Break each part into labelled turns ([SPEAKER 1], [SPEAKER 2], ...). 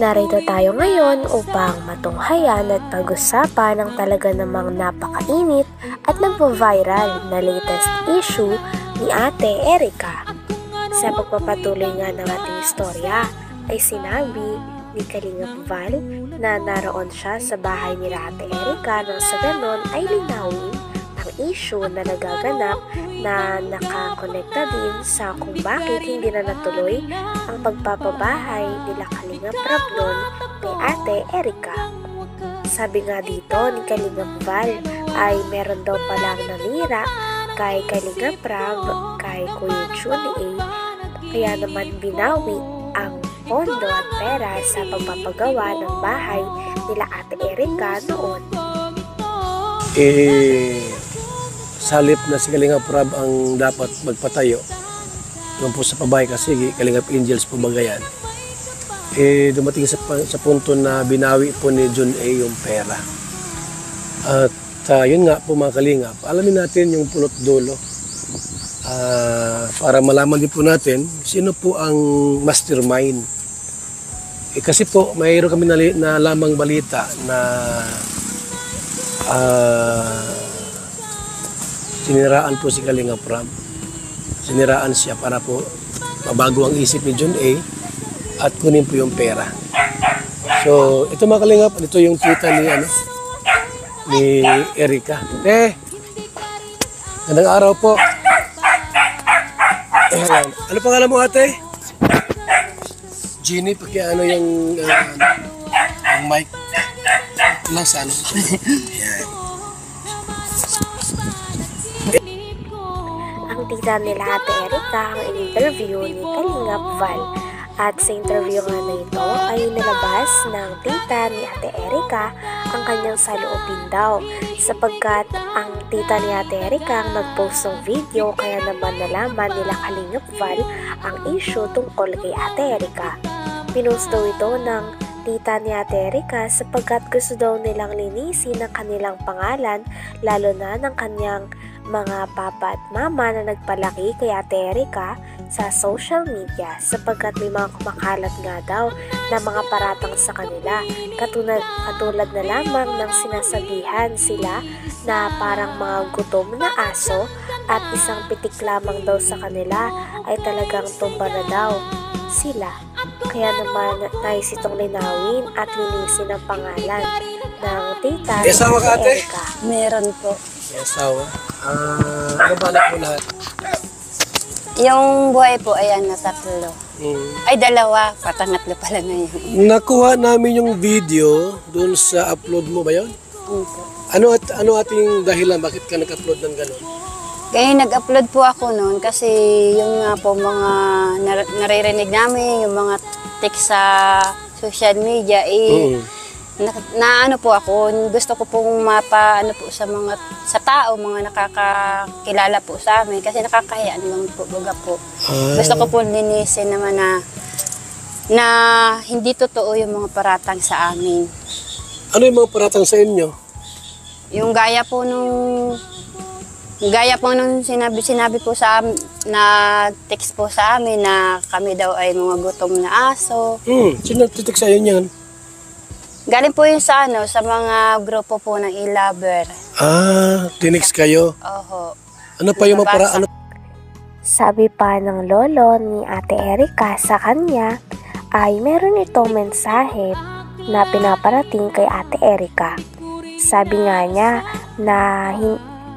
[SPEAKER 1] Narito tayo ngayon upang matunghayan at pag-usapan ang talaga namang napakainit at nagpo-viral na latest issue ni Ate Erica. Sa pagpapatuloy nga ng ating istorya ay sinabi ni Kalingap Val na naroon siya sa bahay ni Ate Erica nang sa ganon ay linawin ang issue na nagaganap na nakakonekta din sa kung bakit hindi na natuloy ang pagpapabahay nila Kalingap Rablon kay Ate Erica. Sabi nga dito ni Kalingap Val ay meron daw palang nanira kay Kalingap Rab, kay Kuya Juni A, kaya naman binawi ang pondo at pera sa pagpapagawa ng bahay nila Ate Erica noon.
[SPEAKER 2] Salip na si Kalingap Rab ang dapat magpatayo doon po sa pabahay kasi Kalingap Angels po bagayan. Dumating sa punto na binawi po ni John A yung pera. At yun nga po mga Kalingap, alamin natin yung punot dulo para malaman din po natin sino po ang mastermind. Kasi po mayroon kami na lamang balita na siniraan po si Kalingap Rab. Siniraan siya para po mabago ang isip ni John A at kunin po yung pera. So, ito mga Kalingap, ito yung tita ni Erica. Gandang araw po. Ano pangalan mo, ate? Jeannie, pakiano yung mic. Lang sa ano.
[SPEAKER 1] Ang tita nila Ate Erica ang in-interview ni Kalingap Val. At sa interview nga na ito ay nilabas ng tita ni Ate Erica ang kanyang saloobin daw sapagkat ang tita ni Ate Erica ang nag-post ng video kaya naman nalaman nila Kalingap Val ang issue tungkol kay Ate Erica. Pinost daw ito ng tita ni Ate Erica sapagkat gusto daw nilang linisin ang kanilang pangalan lalo na ng kanyang mga papa at mama na nagpalaki kay Ate Erica sa social media sapagkat may mga kumakalat nga daw na mga paratang sa kanila katulad na lamang ng sinasabihan sila na parang mga gutom na aso at isang pitik lamang daw sa kanila ay talagang tumba na daw sila. Kaya naman nais itong linawin at linisin ang pangalan ng tita ni Ate Erica.
[SPEAKER 3] Meron po.
[SPEAKER 2] May asawa. Ano ba na po lahat?
[SPEAKER 3] Yung buhay po, ayan na 3. Ay, 2. Patangatlo pala ngayon.
[SPEAKER 2] Nakuha namin yung video doon sa upload mo ba yun? Ano ating dahilan? Bakit ka nag-upload ng gano'n?
[SPEAKER 3] Kaya nag-upload po ako noon kasi yung nga po mga naririnig namin, yung mga text sa social media, ano po ako, gusto ko pong mapaano po sa tao, mga nakakakilala po sa amin kasi nakakahiya naman po, baga po. Gusto ko po linisin naman na hindi totoo yung mga paratang sa amin.
[SPEAKER 2] Ano yung mga paratang sa inyo?
[SPEAKER 3] Yung gaya po nung sinabi po sa amin, nag-text po sa amin na kami daw ay mga gutom na aso.
[SPEAKER 2] Sino nag-text sa inyo yan?
[SPEAKER 3] Galing po yun sa mga grupo po ng e-lover.
[SPEAKER 2] Tinext kayo?
[SPEAKER 3] Oho.
[SPEAKER 2] Ano pa yung mga
[SPEAKER 1] Sabi pa ng lolo ni Ate Erica sa kanya ay meron itong mensahe na pinaparating kay Ate Erica. Sabi nga niya na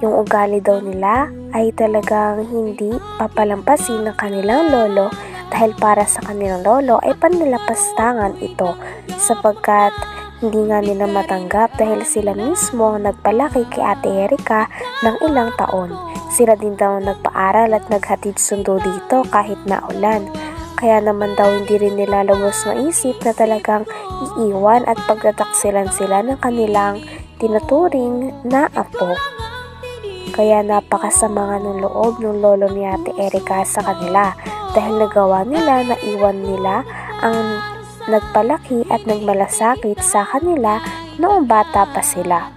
[SPEAKER 1] yung ugali daw nila ay talagang hindi papalampasin ng kanilang lolo dahil para sa kanilang lolo ay panlalapastangan ito sapagkat hindi nga nila matanggap dahil sila mismo ang nagpalaki kay Ate Erica ng ilang taon. Sila din daw nagpaaral at naghatid sundo dito kahit naulan. Kaya naman daw hindi rin nila lubos maisip na talagang iiwan at pagtataksilan sila ng kanilang tinuturing na apo. Kaya napakasama nga ng loob ng lolo ni Ate Erica sa kanila dahil nagawa nila na iwan nila ang nagpalaki at nagmalasakit sa kanila noong bata pa sila.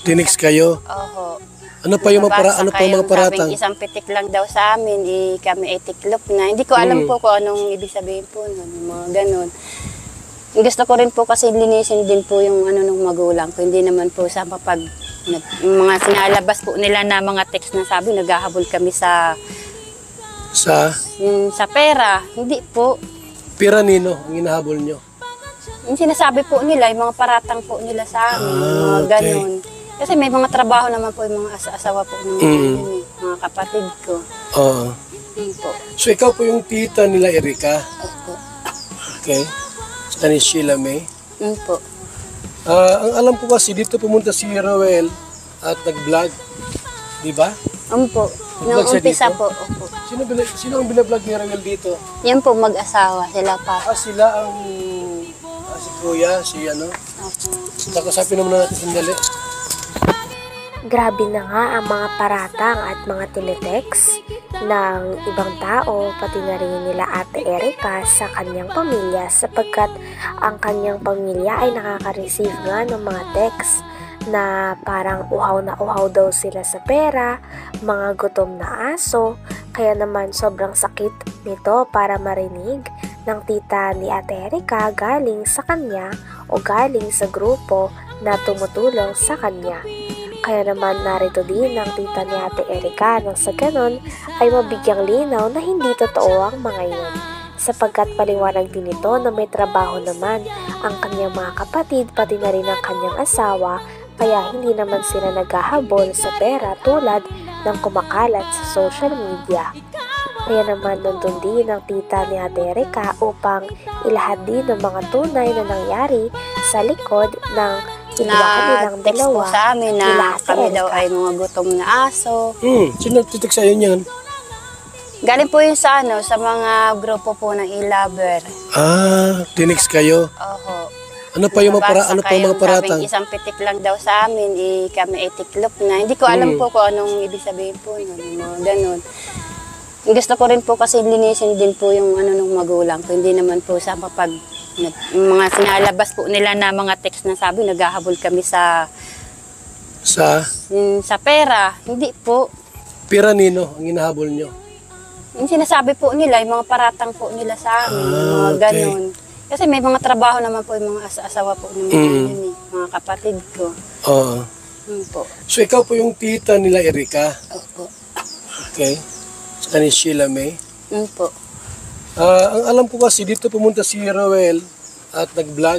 [SPEAKER 2] Tinext kayo?
[SPEAKER 3] Oho.
[SPEAKER 2] Ano pa yung
[SPEAKER 3] Nabasa
[SPEAKER 2] ano pa yung mga
[SPEAKER 3] kayong
[SPEAKER 2] paratang?
[SPEAKER 3] sabing isang pitik lang daw sa amin, kami ay tiklop na. Hindi ko alam po kung anong ibig sabihin po nun, yung mga ganun. Gusto ko rin po kasi linisin din po yung ano ng magulang ko. Hindi naman po sa yung mga sinalabas po nila na mga text na sabi, naghahabol kami sa pera. Hindi po.
[SPEAKER 2] Pira nino ang hinahabol nyo?
[SPEAKER 3] Yung sinasabi po nila, yung mga paratang po nila sa amin, yung mga ganun. Kasi may mga trabaho naman po yung mga asawa po ng mga kapatid ko.
[SPEAKER 2] Oo.
[SPEAKER 3] Yun po.
[SPEAKER 2] So ikaw po yung tita nila Erika?
[SPEAKER 3] Opo.
[SPEAKER 2] Okay. Sa ni Sheila May?
[SPEAKER 3] Yun po.
[SPEAKER 2] Ang alam ko kasi dito pumunta si Roel at nag-vlog. Di ba?
[SPEAKER 3] Opo.
[SPEAKER 2] Nag-vlog
[SPEAKER 3] Nung
[SPEAKER 2] siya
[SPEAKER 3] umpisa
[SPEAKER 2] dito?
[SPEAKER 3] po. Opo.
[SPEAKER 2] Sino ang binablog ni Roel dito?
[SPEAKER 3] Yan po, mag-asawa. Sila pa.
[SPEAKER 2] Sila ang si Kuya, si ano.
[SPEAKER 3] Opo.
[SPEAKER 2] Nakasapin naman natin sandali.
[SPEAKER 1] Grabe na nga ang mga paratang at mga tinetext ng ibang tao, pati na rin nila Ate Erika sa kanyang pamilya sapagkat ang kanyang pamilya ay nakaka-receive nga ng mga text na parang uhaw na uhaw daw sila sa pera, mga gutom na aso, kaya naman sobrang sakit nito para marinig ng tita ni Ate Erika galing sa kanya o galing sa grupo na tumutulong sa kanya. Kaya naman narito din ang tita ni Ate Erika nang sa ganon ay mabigyang linaw na hindi totoo ang mga iyon. Sapagkat paliwanag din ito na may trabaho naman ang kanyang mga kapatid pati na rin ang kanyang asawa kaya hindi naman sila naghahabol sa pera tulad ng kumakalat sa social media. Kaya naman nandun din ang tita ni Ate Erika upang ilahad din ng mga tunay na nangyari sa likod ng
[SPEAKER 3] Na text po sa amin na kami daw ay mga gutom na aso.
[SPEAKER 2] Sino nagtitik sa'yo niyan?
[SPEAKER 3] Galing po yun sa mga grupo po ng e-lover.
[SPEAKER 2] Tinext kayo?
[SPEAKER 3] Oho.
[SPEAKER 2] Ano pa yung mga paratang?
[SPEAKER 3] Sabing isang pitik lang daw sa amin, kami ay tiklop na. Hindi ko alam po kung anong ibig sabihin po nun, yung mga ganun. Gusto ko rin po kasi linisin din po yung ano ng magulang ko. Hindi naman po sa yung mga sinalabas po nila na mga text na sabi, naghahabol kami sa pera. Hindi po.
[SPEAKER 2] Pira nino ang hinahabol nyo?
[SPEAKER 3] Yung sinasabi po nila, yung mga paratang po nila sa amin, yung mga ganun. Kasi may mga trabaho naman po yung mga asawa po ng mga kapatid ko.
[SPEAKER 2] Oo.
[SPEAKER 3] Po.
[SPEAKER 2] So ikaw po yung tita nila Erika?
[SPEAKER 3] Opo.
[SPEAKER 2] Okay. Sa ni Sheila May?
[SPEAKER 3] Po.
[SPEAKER 2] Ang alam ko kasi dito pumunta si Roel at nag-vlog.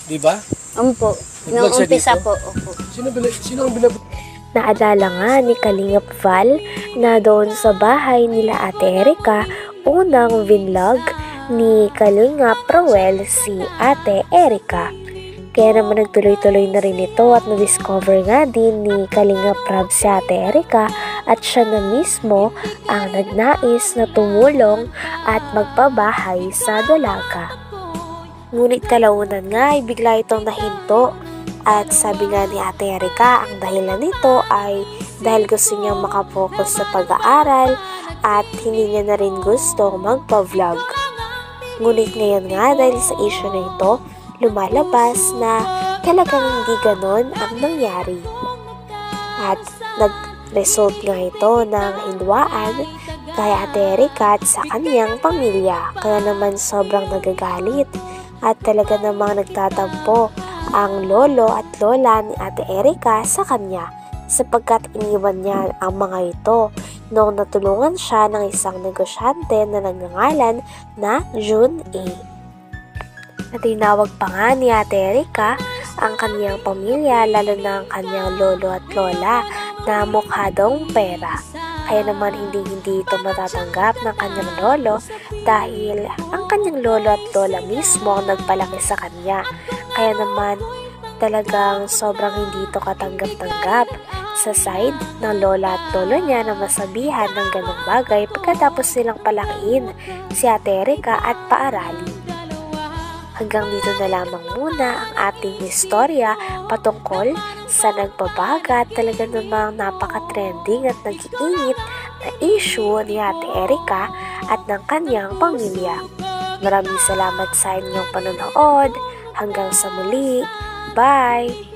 [SPEAKER 2] Di ba?
[SPEAKER 3] Po. Nung umpisa po. Opo.
[SPEAKER 2] Sino ang binablog?
[SPEAKER 1] Naalala nga ni Kalingap Val na doon sa bahay nila Ate Erika, unang vinlog ni Kalingap Roel si Ate Erika. Kaya naman nagtuloy-tuloy na rin ito at na-discover nga din ni Kalingap Rab si Ate Erika at siya na mismo ang nagnais na tumulong at magpabahay sa dalaga. Ngunit kalaunan nga ay bigla itong nahinto at sabi nga ni Ate Erika ang dahilan nito ay dahil gusto niyang makapokus sa pag-aaral at hindi niya na rin gusto magpa-vlog. Ngunit ngayon nga dahil sa issue na ito, lumalabas na talagang hindi ganon ang nangyari. At nag-result nga ito ng hindwaan kay Ate Erika at sa kanyang pamilya. Kaya naman sobrang nagagalit at talaga namang nagtatampo ang lolo at lola ni Ate Erika sa kanya sapagkat iniwan niya ang mga ito noong natulungan siya ng isang negosyante na nagngangalan na June A. At tinawag pa nga ni Ate Erika ang kanyang pamilya lalo na ang kanyang lolo at lola na mukha daw pera. Kaya naman hindi ito matatanggap ng kanyang lolo dahil ang kanyang lolo at lola mismo ang nagpalaki sa kanya. Kaya naman talagang sobrang hindi ito katanggap-tanggap sa side ng lola at lolo niya na masabihan ng ganong bagay pagkatapos silang palakihin si Ate Erika at paaralin. Hanggang dito na lamang muna ang ating istorya patungkol sa nagbabaga at talaga namang napaka-trending at nag-iinit na issue ni Ate Erika at ng kanyang pamilya. Maraming salamat sa inyong panonood. Hanggang sa muli. Bye!